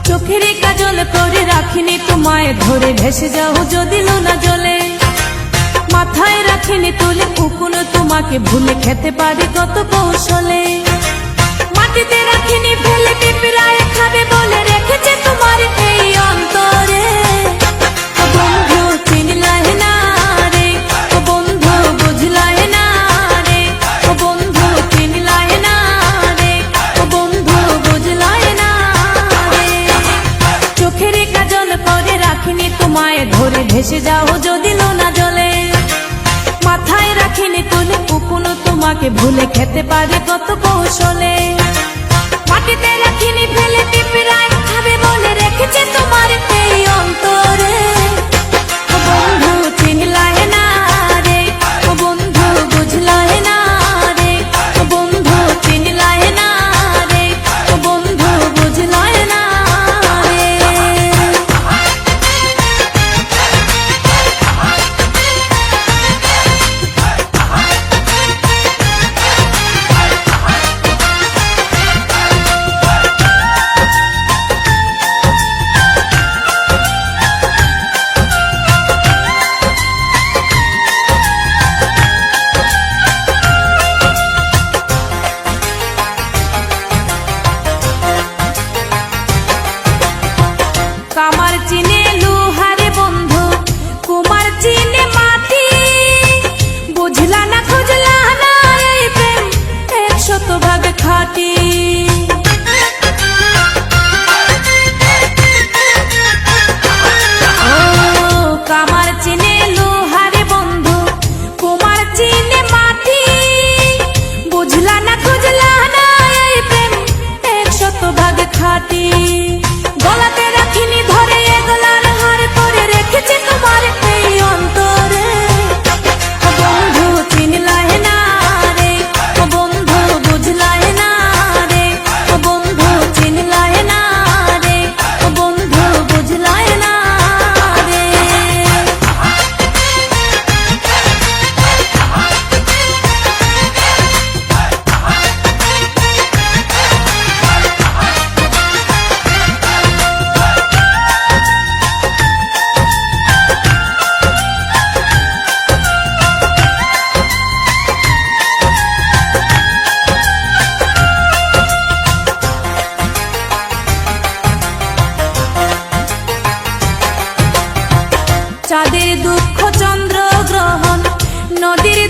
চোখের কাজল করে রাখিনি তোমায় ধরে ভেসে যাও যদি লোনা জলে মাথায় রাখিনি তুলে কুকুনো তোমাকে ভুলে খেতে পারি কত কৌশলে মাটিতে রাখিনি ফেলে পিঁপড়ায় খাবে বলে রেখেছে তোমার এই অন্তরে বন্ধু চিনলাই না রে ও বন্ধু বুঝলাই না রে ও বন্ধু চিনলাই না রে ও বন্ধু বুঝলাই না রে চোখের কাজল করে রাখিনি তোমায় ধরে ভেসে যাও যদি লোনা জলে মাথায় রাখিনি তুলে কুকুনো তোমাকে ভুলে খেতে পারে কত কৌশলে মাটিতে রাখিনি ফেলে পিঁপড়ায় খাবে বলে রেখেছে তোমার এই অন্তরে ও বন্ধু চিনলাই না রে ও বন্ধু বুঝলাই না রে ও বন্ধু চিনলাই না রে ও বন্ধু বুঝলাই না রে কামার চিনে লোহারে বন্ধু কুমার চিনে মাটি বুঝলা না খুঁজলা না এই প্রেম 100% খাঁটি কামার চিনে লোহারে বন্ধু কুমার চিনে মাটি বুঝলা না খুঁজলা না এই প্রেম 100% খাঁটি গলাতে রাখিনি ধরে এগলার হার করে রেখেছে তোমার এই অন্তরে ও বন্ধু চিনলাই না রে ও বন্ধু বুঝলাই না রে ও বন্ধু চিনলাই না রে ও বন্ধু বুঝলাই না রে চাঁদের দুঃখ চন্দ্র গ্রহণ নদীর